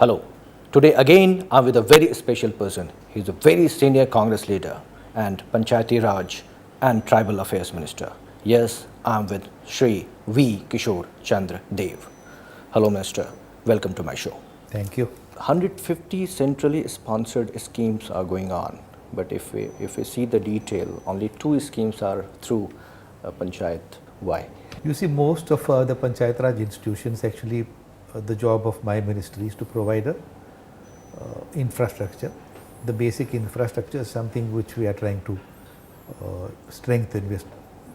Hello. Today again I'm with a very special person. He's a very senior Congress leader and Panchayati Raj and Tribal Affairs Minister. Yes, I'm with Shri V. Kishore Chandra Dev. Hello Minister, welcome to my show. Thank you. 150 centrally sponsored schemes are going on, but if we see the detail, only 2 schemes are through Panchayat. Why? You see, most of the Panchayat Raj institutions actually, the job of my ministry is to provide a infrastructure. The basic infrastructure is something which we are trying to strengthen.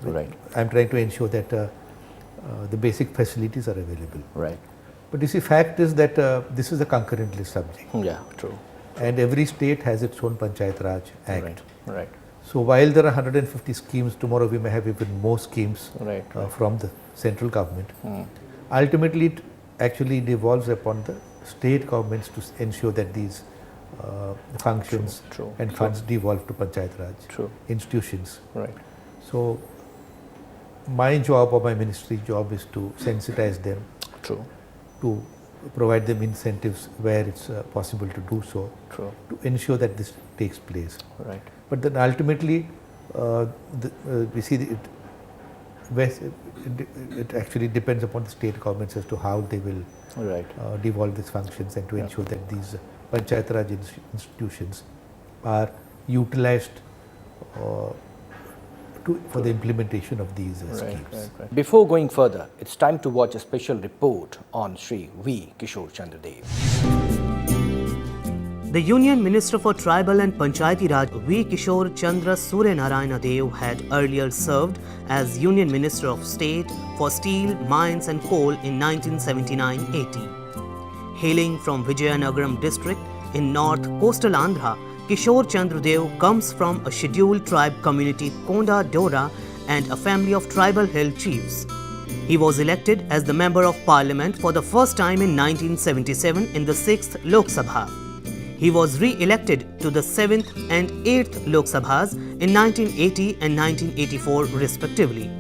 Right. I'm trying to ensure that the basic facilities are available. Right. But you see, fact is that this is a concurrent list subject. Yeah, true. And every state has its own Panchayat Raj Act. Right. Right. So while there are 150 schemes, tomorrow we may have even more schemes Right. from the central government. Ultimately, it actually devolves upon the state governments to ensure that these functions True. and funds devolve to Panchayat Raj True. institutions. Right. So my job or my ministry job is to sensitize them, True. to provide them incentives where it's possible to do so, True. to ensure that this takes place. Right. But then ultimately, we see it actually depends upon the state governments as to how they will Right. devolve these functions and to ensure that these Panchayat Raj institutions are utilized for the implementation of these schemes. Right. Before going further, it's time to watch a special report on Shri V. Kishore Chandra Dev. The Union Minister for Tribal and Panchayati Raj V. Kishore Chandra Suryanarayana Dev had earlier served as Union Minister of State for Steel, Mines and Coal in 1979-80. Hailing from Vijayanagaram district in north coastal Andhra, Kishore Chandra Dev comes from a scheduled tribe community Konda Dora and a family of tribal hill chiefs. He was elected as the Member of Parliament for the first time in 1977 in the 6th Lok Sabha. He was re-elected to the 7th and 8th Lok Sabhas in 1980 and 1984 respectively.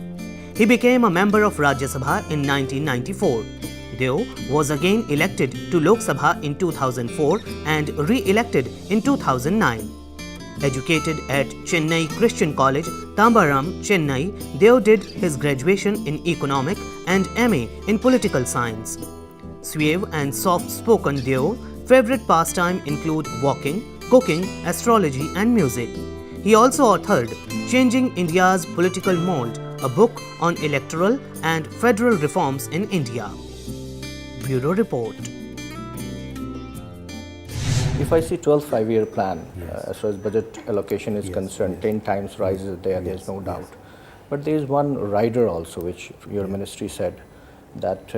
He became a member of Rajya Sabha in 1994. Dev was again elected to Lok Sabha in 2004 and re-elected in 2009. Educated at Chennai Christian College, Tambaram, Chennai, Dev did his graduation in Economic and MA in Political Science. Suave and soft-spoken Dev favorite pastime include walking, cooking, astrology and music. He also authored Changing India's Political Mold, a book on electoral and federal reforms in India. Bureau Report. If I see 12th five-year plan, as far as budget allocation is concerned, 10 times rises there's no doubt. But there is one rider also which your ministry said that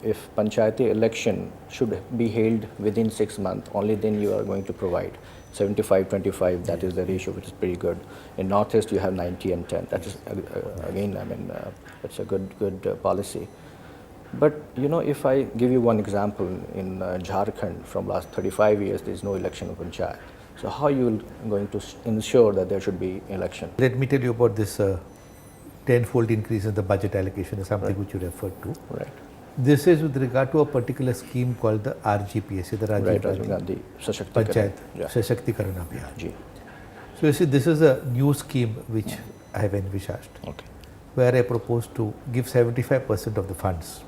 if Panchayati election should be held within 6 months, only then you are going to provide 75-25, that is the ratio, which is pretty good. In Northeast you have 90 and 10, that is again, that's a good policy. But you know, if I give you one example, in Jharkhand from last 35 years there is no election of Panchayat. So how you going to ensure that there should be election? Let me tell you about this tenfold increase in the budget allocation is something which you referred to. Right. This is with regard to a particular scheme called the RGPSA, the Rajiv Gandhi Panchayat Sashaktikarana Abhiyan. Ji. So you see, this is a new scheme which I have envisaged, where I propose to give 75% of the funds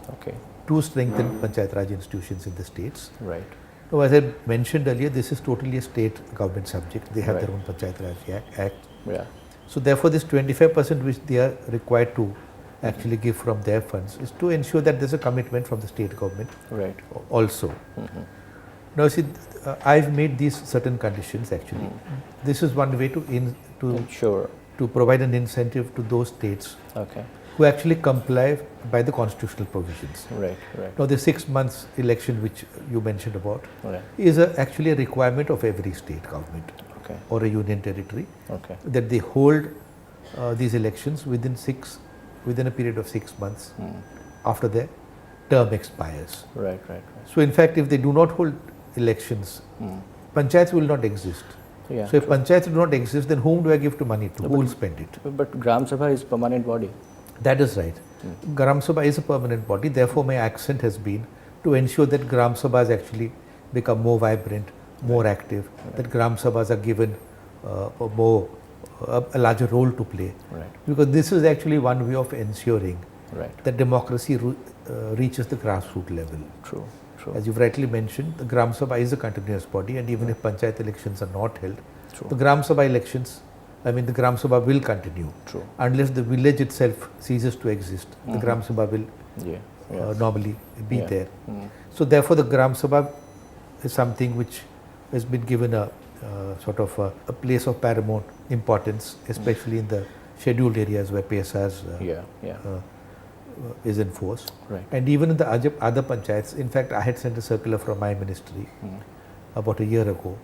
to strengthen Panchayat Raj institutions in the states. Right. Now, as I mentioned earlier, this is totally a state government subject. They have their own Panchayat Raj Act. Yeah. So therefore, this 25% which they are required to actually give from their funds is to ensure that there's a commitment from the state government also. Now see, I've made these certain conditions actually. This is one way to ensure, to provide an incentive to those states who actually comply by the constitutional provisions. Now the 6 months election which you mentioned about is actually a requirement of every state government or a union territory that they hold these elections within a period of 6 months after their term expires. So in fact, if they do not hold elections, panchayats will not exist. So if panchayats do not exist, then whom do I give to money to? Who will spend it? But Gram Sabha is permanent body. That is right. Gram Sabha is a permanent body. Therefore, my accent has been to ensure that Gram Sabhas actually become more vibrant, more active, that Gram Sabhas are given a larger role to play. Because this is actually one way of ensuring that democracy reaches the grassroots level. True. As you've rightly mentioned, the Gram Sabha is a continuous body, and even if Panchayat elections are not held, the Gram Sabha elections, the Gram Sabha will continue. Unless the village itself ceases to exist, the Gram Sabha will normally be there. So therefore the Gram Sabha is something which has been given a sort of a place of paramount importance, especially in the scheduled areas where PSRs is enforced. And even in the other panchayats, in fact I had sent a circular from my ministry about a year ago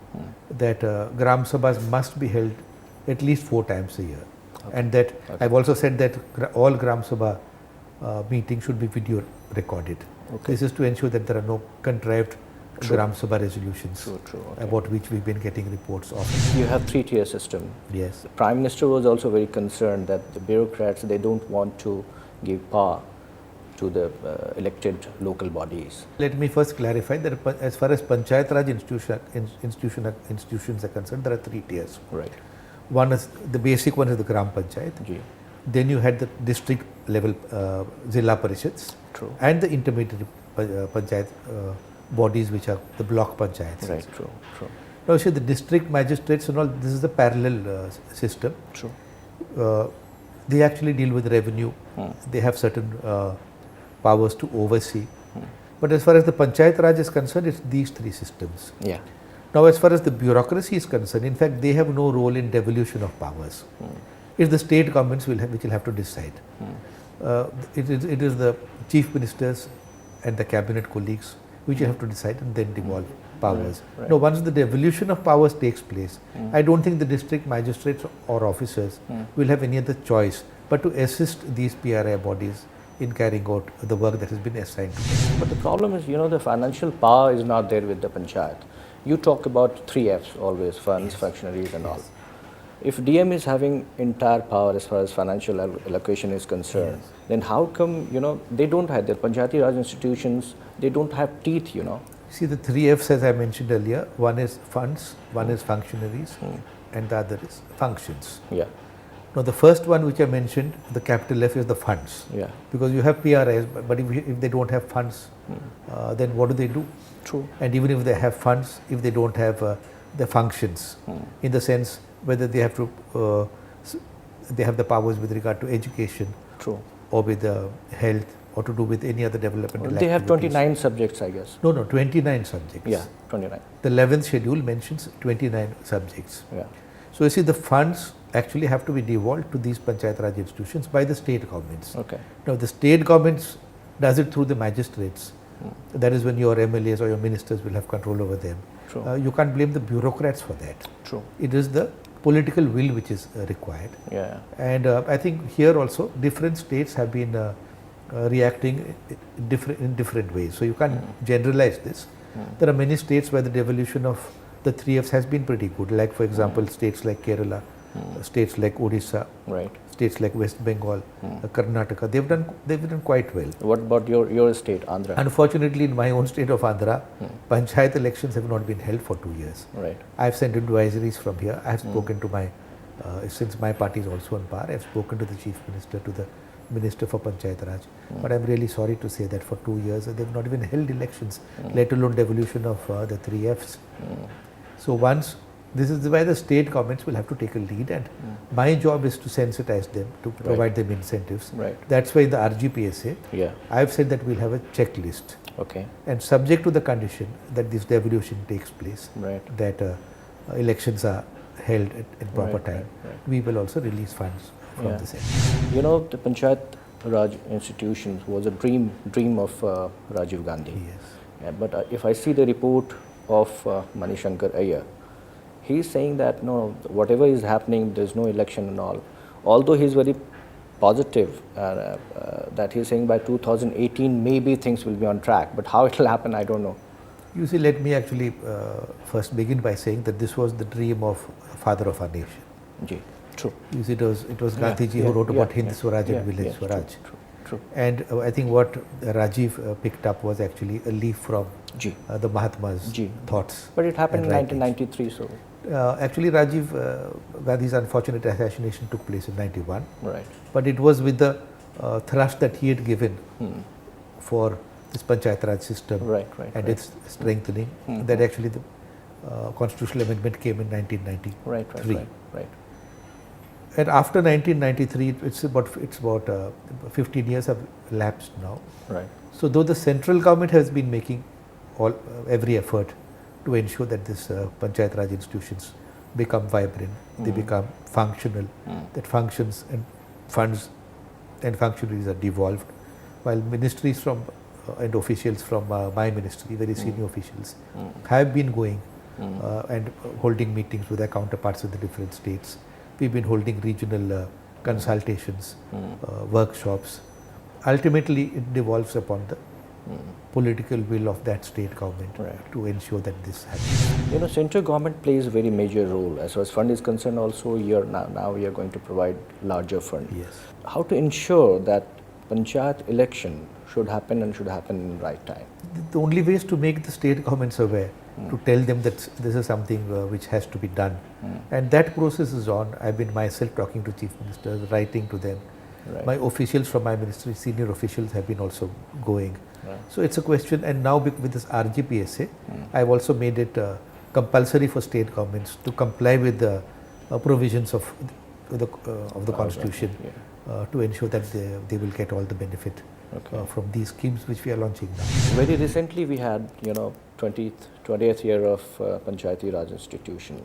that Gram Sabhas must be held at least 4 times a year. And that I've also said that all Gram Sabha meetings should be video recorded. This is to ensure that there are no contrived Gram Sabha resolutions about which we've been getting reports of. You have 3-tier system. Yes. The Prime Minister was also very concerned that the bureaucrats, they don't want to give power to the elected local bodies. Let me first clarify that as far as Panchayat Raj institutions are concerned, there are 3 tiers. One is, the basic one is the Gram Panchayat. Then you had the district level Zilla Parishads and the intermediate Panchayat bodies, which are the block Panchayats. Now see, the district magistrates and all, this is a parallel system. They actually deal with revenue. They have certain powers to oversee. But as far as the Panchayat Raj is concerned, it's these 3 systems. Now as far as the bureaucracy is concerned, in fact they have no role in devolution of powers. It's the state governments which will have to decide. It is the chief ministers and the cabinet colleagues which will have to decide and then devolve powers. Now once the devolution of powers takes place, I don't think the district magistrates or officers will have any other choice but to assist these PRI bodies in carrying out the work that has been assigned to them. But the problem is, the financial power is not there with the Panchayat. You talk about 3 Fs always, funds, functionaries and all. If DM is having entire power as far as financial allocation is concerned, then how come, they don't have, the Panchayati Raj institutions, they don't have teeth, See, the 3 Fs as I mentioned earlier, one is funds, one is functionaries, and the other is functions. Now the first one which I mentioned, the capital F, is the funds. Because you have PRIs, but if they don't have funds, then what do they do? And even if they have funds, if they don't have the functions, in the sense whether they have to, they have the powers with regard to education, or with health, or to do with any other developmental activities. They have 29 subjects, I guess. No, 29 subjects. 29. The 11th schedule mentions 29 subjects. So you see, the funds actually have to be devolved to these Panchayat Raj institutions by the state governments. Now the state governments does it through the magistrates. That is when your MLAs or your ministers will have control over them. You can't blame the bureaucrats for that. It is the political will which is required. And I think here also different states have been reacting in different ways. So you can't generalize this. There are many states where the devolution of the 3 Fs has been pretty good. Like for example, states like Kerala, states like Odisha, states like West Bengal, Karnataka, they've done quite well. What about your state, Andhra? Unfortunately, in my own state of Andhra, Panchayat elections have not been held for 2 years. I've sent advisories from here. I've spoken to my, since my party is also on power, I've spoken to the Chief Minister, to the Minister for Panchayat Raj. But I'm really sorry to say that for 2 years, they've not even held elections, let alone devolution of the 3 Fs. So once, this is why the state governments will have to take a lead, and my job is to sensitize them, to provide them incentives. That's why in the RGPSA, I've said that we'll have a checklist. And subject to the condition that this devolution takes place, that elections are held at proper time, we will also release funds from the center. The Panchayat Raj institutions was a dream of Rajiv Gandhi. But if I see the report of Manishankar Iyer, he is saying that no, whatever is happening, there's no election and all. Although he is very positive that he is saying by 2018 maybe things will be on track, but how it will happen, I don't know. You see, let me actually first begin by saying that this was the dream of father of our nation. True. You see, it was Gandhiji who wrote about Hind Swaraj and Village Swaraj. True. And I think what Rajiv picked up was actually a leaf from the Mahatma's thoughts. But it happened in 1993, so. Actually, Rajiv Gandhi's unfortunate assassination took place in 91. Right. But it was with the thrust that he had given for this Panchayat Raj system and its strengthening that actually the constitutional amendment came in 1993. Right. And after 1993, it's about 15 years have elapsed now. Right. So though the central government has been making every effort to ensure that this Panchayat Raj institutions become vibrant, they become functional, that functions and funds and functionaries are devolved, while ministries from and officials from my ministry, very senior officials, have been going and holding meetings with their counterparts in the different states. We've been holding regional consultations, workshops. Ultimately, it devolves upon the political will of that state government to ensure that this happens. You know, central government plays a very major role. As far as fund is concerned, also now we are going to provide larger fund. Yes. How to ensure that Panchayat election should happen and should happen in the right time? The only way is to make the state governments aware, to tell them that this is something which has to be done. And that process is on. I've been myself talking to chief ministers, writing to them. My officials from my ministry, senior officials have been also going. So it's a question, and now with this RGPSA, I've also made it compulsory for state governments to comply with the provisions of the constitution to ensure that they will get all the benefit from these schemes which we are launching now. Very recently we had 20th year of Panchayati Raj institution.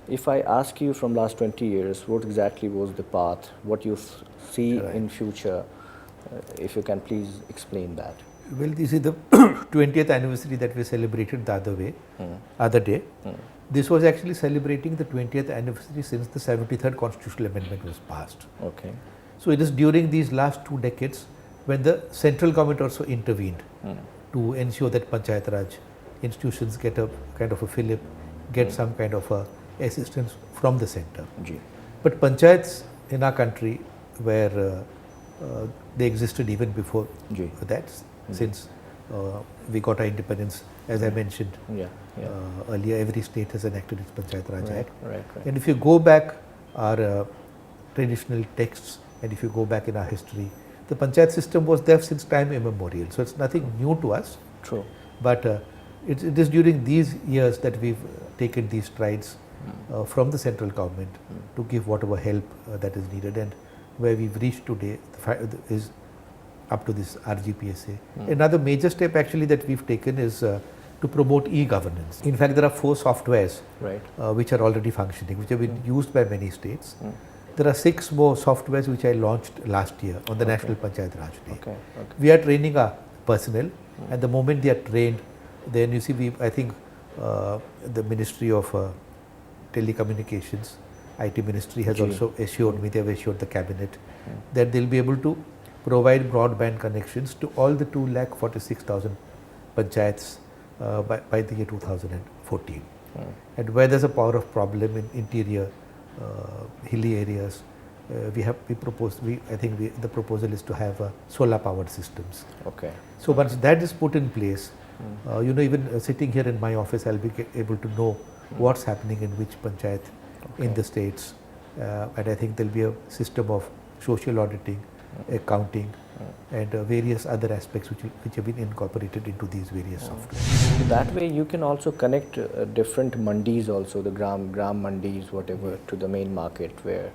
If I ask you from last 20 years, what exactly was the path, what you see in future, if you can please explain that. Well, this is the 20th anniversary that we celebrated the other day. This was actually celebrating the 20th anniversary since the 73rd constitutional amendment was passed. Okay. So it is during these last 2 decades when the central government also intervened to ensure that Panchayat Raj institutions get a kind of a fillip, get some kind of a assistance from the center. But panchayats in our country where they existed even before that, since we got our independence, as I mentioned earlier, every state has enacted its Panchayat Raj Act. And if you go back our traditional texts and if you go back in our history, the Panchayat system was there since time immemorial. So it's nothing new to us. True. But it is during these years that we've taken these strides from the central government to give whatever help that is needed, and where we've reached today is up to this RGPSA. Another major step actually that we've taken is to promote e-governance. In fact, there are 4 softwares which are already functioning, which have been used by many states. There are 6 more softwares which I launched last year on the National Panchayat Raj Day. We are training our personnel, and the moment they are trained, then you see, I think the Ministry of Telecommunications, IT Ministry has also assured me, they have assured the Cabinet, that they will be able to provide broadband connections to all the 2,46,000 panchayats by the year 2014. And where there's a power of problem in interior, hilly areas, the proposal is to have solar powered systems. So once that is put in place, even sitting here in my office, I'll be able to know what's happening in which panchayat in the states, and I think there'll be a system of social auditing, accounting, and various other aspects which have been incorporated into these various software. So that way you can also connect different mandis also, the gram mandis, whatever, to the main market where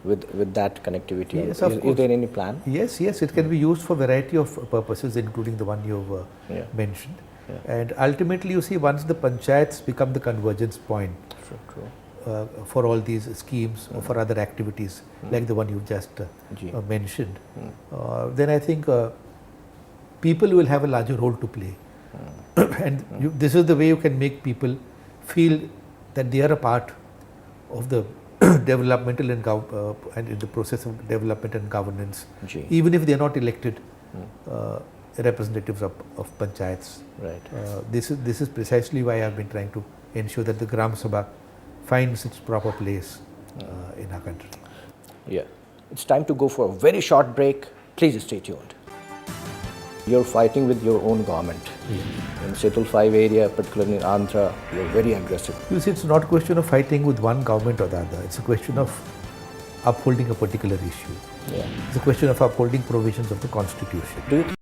with that connectivity. Yes, is there any plan? Yes, it can be used for a variety of purposes, including the one you've mentioned. And ultimately, you see, once the panchayats become the convergence point for all these schemes or for other activities like the one you just mentioned, then I think people will have a larger role to play. And this is the way you can make people feel that they are a part of the developmental and in the process of development and governance, even if they are not elected representatives of panchayats. This is precisely why I have been trying to ensure that the Gram Sabha finds its proper place in our country. Yeah. It's time to go for a very short break. Please stay tuned. You're fighting with your own government. In Setul 5 area, particularly in Andhra, you're very aggressive. You see, it's not a question of fighting with one government or the other. It's a question of upholding a particular issue. It's a question of upholding provisions of the Constitution. Do you